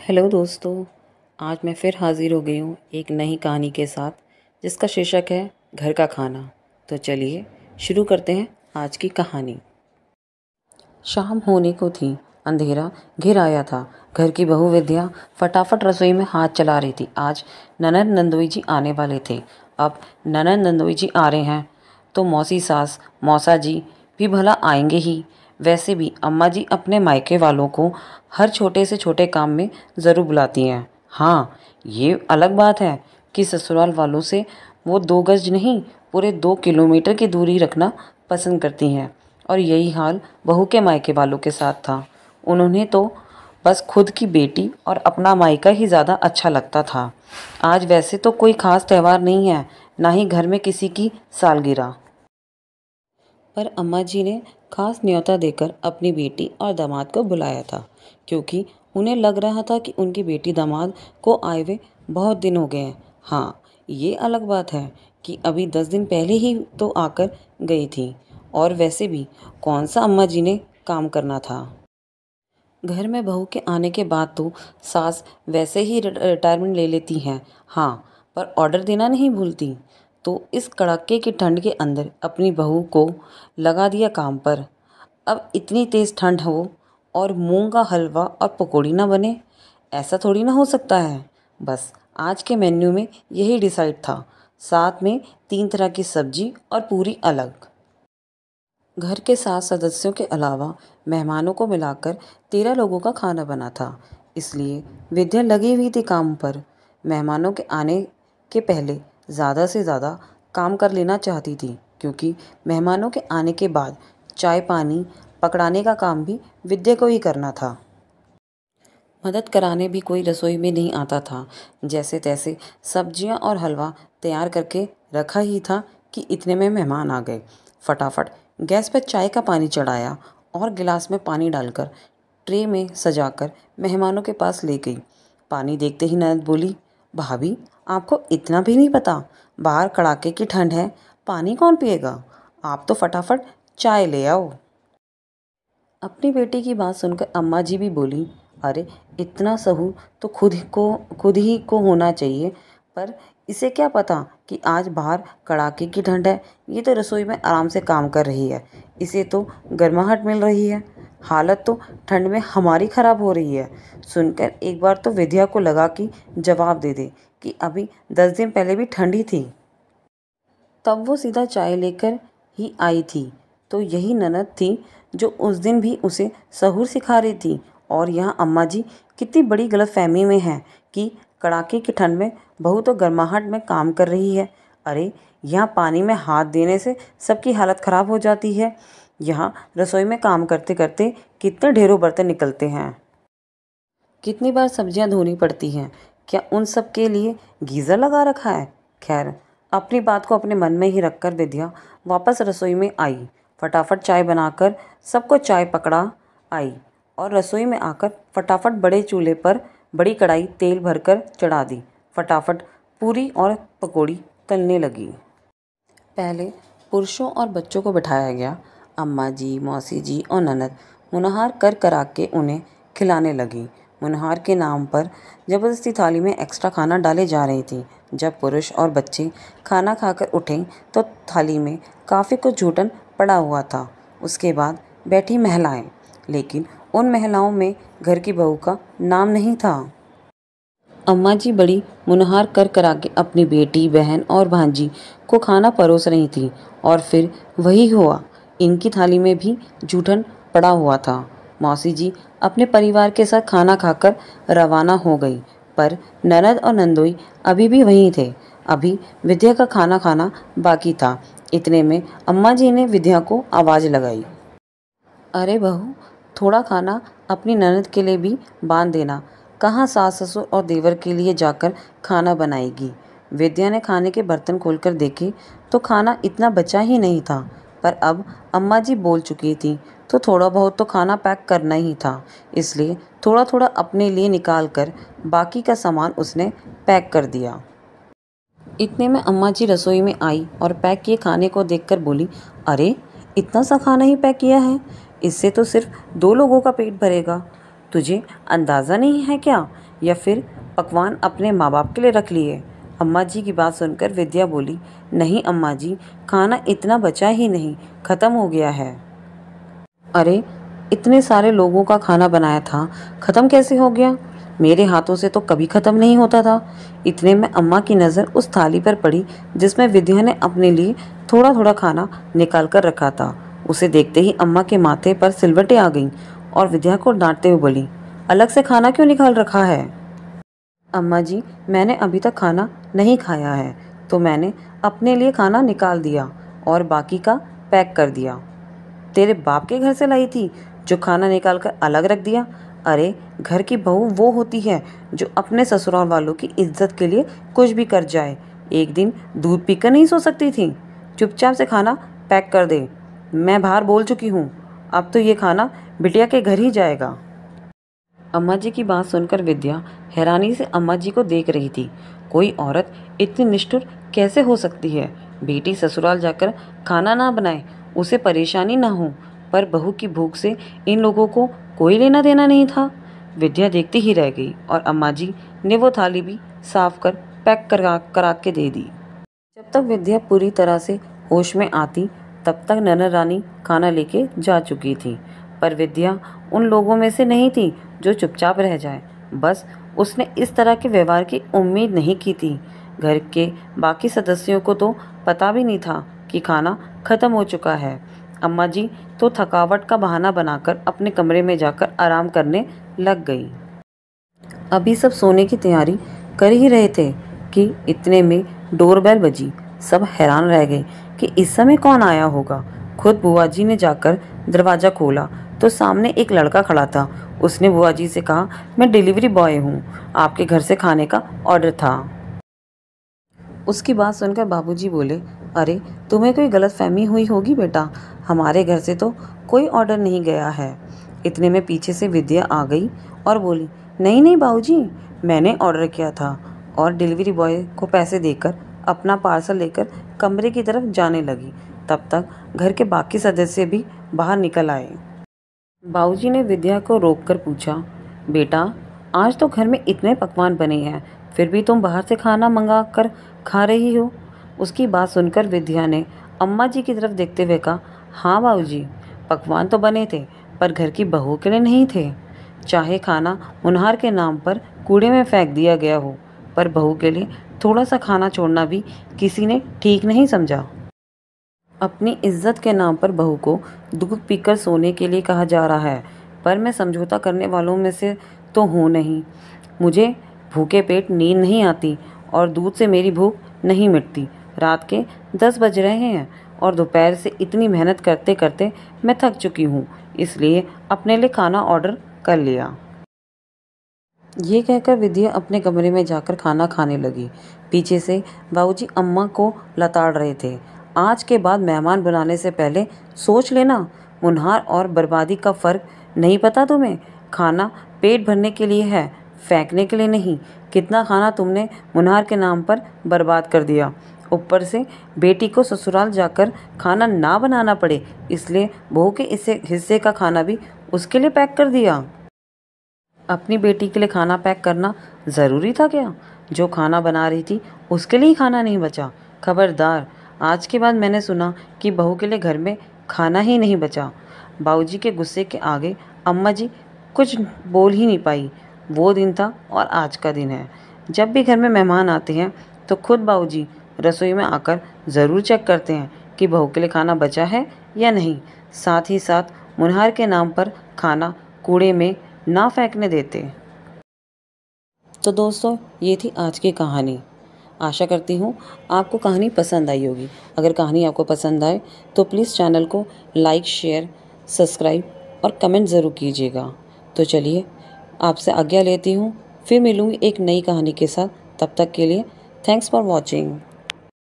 Hello दोस्तों। आज मैं फिर हाज़िर हो गई हूँ एक नई कहानी के साथ जिसका शीर्षक है घर का खाना। तो चलिए शुरू करते हैं आज की कहानी। शाम होने को थी, अंधेरा घिर आया था। घर की बहू विद्या फटाफट रसोई में हाथ चला रही थी। आज ननद नंदोई जी आने वाले थे। अब ननद नंदोई जी आ रहे हैं तो मौसी सास मौसा जी भी भला आएंगे ही। वैसे भी अम्मा जी अपने मायके वालों को हर छोटे से छोटे काम में ज़रूर बुलाती हैं। हाँ, ये अलग बात है कि ससुराल वालों से वो 2 गज नहीं, पूरे 2 किलोमीटर की दूरी रखना पसंद करती हैं। और यही हाल बहू के मायके वालों के साथ था। उन्होंने तो बस खुद की बेटी और अपना मायका ही ज़्यादा अच्छा लगता था। आज वैसे तो कोई ख़ास त्यौहार नहीं है, ना ही घर में किसी की सालगिरह, पर अम्मा जी ने खास न्योता देकर अपनी बेटी और दामाद को बुलाया था, क्योंकि उन्हें लग रहा था कि उनकी बेटी दामाद को आए हुए बहुत दिन हो गए हैं। हाँ, ये अलग बात है कि अभी 10 दिन पहले ही तो आकर गई थी। और वैसे भी कौन सा अम्मा जी ने काम करना था। घर में बहू के आने के बाद तो सास वैसे ही रिटायरमेंट ले लेती हैं। हाँ, पर ऑर्डर देना नहीं भूलती। तो इस कड़ाके की ठंड के अंदर अपनी बहू को लगा दिया काम पर। अब इतनी तेज़ ठंड हो और मूंग का हलवा और पकौड़ी ना बने, ऐसा थोड़ी ना हो सकता है। बस आज के मेन्यू में यही डिसाइड था, साथ में 3 तरह की सब्जी और पूरी अलग। घर के 7 सदस्यों के अलावा मेहमानों को मिलाकर 13 लोगों का खाना बना था। इसलिए विद्या लगी हुई थी काम पर। मेहमानों के आने के पहले ज़्यादा से ज़्यादा काम कर लेना चाहती थी, क्योंकि मेहमानों के आने के बाद चाय पानी पकड़ाने का काम भी विद्या को ही करना था। मदद कराने भी कोई रसोई में नहीं आता था। जैसे तैसे सब्जियां और हलवा तैयार करके रखा ही था कि इतने में मेहमान आ गए। फटाफट गैस पर चाय का पानी चढ़ाया और गिलास में पानी डालकर ट्रे में सजाकर मेहमानों के पास ले गई। पानी देखते ही ननद बोली, भाभी आपको इतना भी नहीं पता, बाहर कड़ाके की ठंड है, पानी कौन पिएगा, आप तो फटाफट चाय ले आओ। अपनी बेटी की बात सुनकर अम्मा जी भी बोली, अरे इतना सहूर तो खुद ही को होना चाहिए, पर इसे क्या पता कि आज बाहर कड़ाके की ठंड है। ये तो रसोई में आराम से काम कर रही है, इसे तो गर्माहट मिल रही है। हालत तो ठंड में हमारी ख़राब हो रही है। सुनकर एक बार तो विद्या को लगा कि जवाब दे दे कि अभी 10 दिन पहले भी ठंडी थी। तब वो सीधा चाय लेकर ही आई थी। तो यही ननद थी जो उस दिन भी उसे सहूर सिखा रही थी। और यहाँ अम्मा जी कितनी बड़ी गलतफहमी में हैं कि कड़ाके की ठंड में बहू तो गर्माहट में काम कर रही है। अरे यहाँ पानी में हाथ देने से सबकी हालत ख़राब हो जाती है। यहाँ रसोई में काम करते करते कितने ढेरों बर्तन निकलते हैं, कितनी बार सब्जियां धोनी पड़ती हैं। क्या उन सब के लिए गीज़र लगा रखा है। खैर, अपनी बात को अपने मन में ही रखकर विद्या वापस रसोई में आई। फटाफट चाय बनाकर सबको चाय पकड़ा आई और रसोई में आकर फटाफट बड़े चूल्हे पर बड़ी कढ़ाई तेल भरकर चढ़ा दी। फटाफट पूरी और पकौड़ी तलने लगी। पहले पुरुषों और बच्चों को बिठाया गया। अम्मा जी, मौसी जी और ननद मुनहार कर करा के उन्हें खिलाने लगी। मुनहार के नाम पर ज़बरदस्ती थाली में एक्स्ट्रा खाना डाले जा रही थी। जब पुरुष और बच्चे खाना खाकर उठे तो थाली में काफ़ी कुछ झूठन पड़ा हुआ था। उसके बाद बैठी महिलाएं, लेकिन उन महिलाओं में घर की बहू का नाम नहीं था। अम्मा जी बड़ी मुनहार कर करा के अपनी बेटी, बहन और भांजी को खाना परोस रही थी। और फिर वही हुआ, इनकी थाली में भी जूठन पड़ा हुआ था। मौसी जी अपने परिवार के साथ खाना खाकर रवाना हो गई, पर ननद और नंदोई अभी भी वहीं थे। अभी विद्या का खाना खाना बाकी था। इतने में अम्मा जी ने विद्या को आवाज़ लगाई, अरे बहू, थोड़ा खाना अपनी ननद के लिए भी बांध देना। कहाँ सास ससुर और देवर के लिए जाकर खाना बनाएगी। विद्या ने खाने के बर्तन खोलकर देखे तो खाना इतना बचा ही नहीं था। पर अब अम्मा जी बोल चुकी थी तो थोड़ा बहुत तो खाना पैक करना ही था। इसलिए थोड़ा थोड़ा अपने लिए निकाल कर बाकी का सामान उसने पैक कर दिया। इतने में अम्मा जी रसोई में आई और पैक किए खाने को देखकर बोली, अरे इतना सा खाना ही पैक किया है, इससे तो सिर्फ 2 लोगों का पेट भरेगा। तुझे अंदाज़ा नहीं है क्या, या फिर पकवान अपने माँ बाप के लिए रख लिए? अम्मा जी की बात सुनकर विद्या बोली, नहीं अम्मा जी, खाना इतना बचा ही नहीं, ख़त्म हो गया है। अरे, इतने सारे लोगों का खाना बनाया था, ख़त्म कैसे हो गया? मेरे हाथों से तो कभी ख़त्म नहीं होता था। इतने में अम्मा की नज़र उस थाली पर पड़ी जिसमें विद्या ने अपने लिए थोड़ा थोड़ा खाना निकाल कर रखा था। उसे देखते ही अम्मा के माथे पर सिलवटें आ गईं और विद्या को डांटते हुए बोली, अलग से खाना क्यों निकाल रखा है? अम्मा जी, मैंने अभी तक खाना नहीं खाया है, तो मैंने अपने लिए खाना निकाल दिया और बाकी का पैक कर दिया। तेरे बाप के घर से लाई थी जो खाना निकाल कर अलग रख दिया? अरे, घर की बहू वो होती है जो अपने ससुराल वालों की इज्जत के लिए कुछ भी कर जाए। एक दिन दूध पीकर नहीं सो सकती थी? चुपचाप से खाना पैक कर दे। मैं बाहर बोल चुकी हूँ, अब तो ये खाना बिटिया के घर ही जाएगा। अम्मा जी की बात सुनकर विद्या हैरानी से अम्मा जी को देख रही थी। कोई औरत इतनी निष्ठुर कैसे हो सकती है? बेटी ससुराल जाकर खाना ना बनाए, उसे परेशानी ना हो, पर बहू की भूख से इन लोगों को कोई लेना देना नहीं था। विद्या देखती ही रह गई और अम्मा जी ने वो थाली भी साफ कर पैक करा के दे दी। जब तक विद्या पूरी तरह से होश में आती, तब तक ननद रानी खाना लेके जा चुकी थी। पर विद्या उन लोगों में से नहीं थी जो चुपचाप रह जाए। बस उसने इस तरह के व्यवहार की उम्मीद नहीं की थी। घर के बाकी सदस्यों को तो पता भी नहीं था कि खाना ख़त्म हो चुका है। अम्मा जी तो थकावट का बहाना बनाकर अपने कमरे में जाकर आराम करने लग गई। अभी सब सोने की तैयारी कर ही रहे थे कि इतने में डोरबेल बजी। सब हैरान रह गए कि इस समय कौन आया होगा। खुद बुआ जी ने जाकर दरवाज़ा खोला तो सामने एक लड़का खड़ा था। उसने बुआ जी से कहा, मैं डिलीवरी बॉय हूँ, आपके घर से खाने का ऑर्डर था। उसकी बात सुनकर बाबूजी बोले, अरे, तुम्हें कोई गलतफहमी हुई होगी बेटा, हमारे घर से तो कोई ऑर्डर नहीं गया है। इतने में पीछे से विद्या आ गई और बोली, नहीं नहीं बाबूजी, मैंने ऑर्डर किया था। और डिलीवरी बॉय को पैसे देकर अपना पार्सल लेकर कमरे की तरफ जाने लगी। तब तक घर के बाकी सदस्य भी बाहर निकल आए। बाबूजी ने विद्या को रोककर पूछा, बेटा, आज तो घर में इतने पकवान बने हैं, फिर भी तुम बाहर से खाना मंगा कर खा रही हो? उसकी बात सुनकर विद्या ने अम्मा जी की तरफ देखते हुए कहा, हाँ बाबूजी, पकवान तो बने थे, पर घर की बहू के लिए नहीं थे। चाहे खाना मुनहार के नाम पर कूड़े में फेंक दिया गया हो, पर बहू के लिए थोड़ा सा खाना छोड़ना भी किसी ने ठीक नहीं समझा। अपनी इज्जत के नाम पर बहू को दूध पीकर सोने के लिए कहा जा रहा है, पर मैं समझौता करने वालों में से तो हूँ नहीं। मुझे भूखे पेट नींद नहीं आती और दूध से मेरी भूख नहीं मिटती। रात के 10 बज रहे हैं और दोपहर से इतनी मेहनत करते करते मैं थक चुकी हूँ, इसलिए अपने लिए खाना ऑर्डर कर लिया। ये कहकर विद्या अपने कमरे में जाकर खाना खाने लगी। पीछे से बाबूजी अम्मा को लताड़ रहे थे, आज के बाद मेहमान बुलाने से पहले सोच लेना, मुनहार और बर्बादी का फ़र्क नहीं पता तुम्हें? खाना पेट भरने के लिए है, फेंकने के लिए नहीं। कितना खाना तुमने मुनहार के नाम पर बर्बाद कर दिया। ऊपर से बेटी को ससुराल जाकर खाना ना बनाना पड़े, इसलिए बहू के हिस्से का खाना भी उसके लिए पैक कर दिया। अपनी बेटी के लिए खाना पैक करना ज़रूरी था क्या? जो खाना बना रही थी उसके लिए ही खाना नहीं बचा? खबरदार, आज के बाद मैंने सुना कि बहू के लिए घर में खाना ही नहीं बचा। बाबूजी के गुस्से के आगे अम्मा जी कुछ बोल ही नहीं पाई। वो दिन था और आज का दिन है। जब भी घर में मेहमान आते हैं तो खुद बाबूजी रसोई में आकर ज़रूर चेक करते हैं कि बहू के लिए खाना बचा है या नहीं। साथ ही साथ मुनहार के नाम पर खाना कूड़े में ना फेंकने देते। तो दोस्तों, ये थी आज की कहानी। आशा करती हूँ आपको कहानी पसंद आई होगी। अगर कहानी आपको पसंद आए तो प्लीज़ चैनल को लाइक, शेयर, सब्सक्राइब और कमेंट ज़रूर कीजिएगा। तो चलिए, आपसे आज्ञा लेती हूँ, फिर मिलूँगी एक नई कहानी के साथ। तब तक के लिए थैंक्स फॉर वॉचिंग।